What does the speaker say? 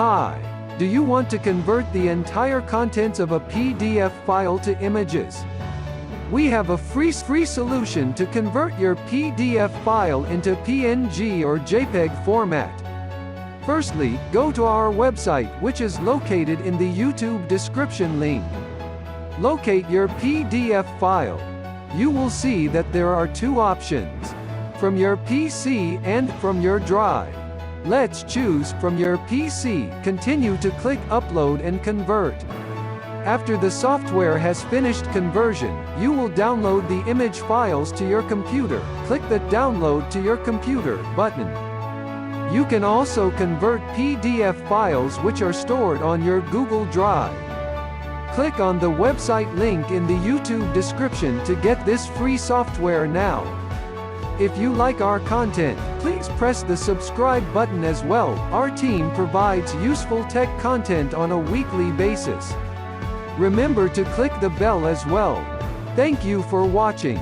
Hi! Do you want to convert the entire contents of a PDF file to images? We have a free solution to convert your PDF file into PNG or JPEG format. Firstly, go to our website, which is located in the YouTube description link. Locate your PDF file. You will see that there are two options: from your PC and from your drive. Let's choose from your PC. Continue to click Upload and Convert. After the software has finished conversion, you will download the image files to your computer. Click the Download to your computer button. You can also convert PDF files which are stored on your Google Drive. Click on the website link in the YouTube description to get this free software now. If you like our content, please press the subscribe button as well. Our team provides useful tech content on a weekly basis. Remember to click the bell as well. Thank you for watching.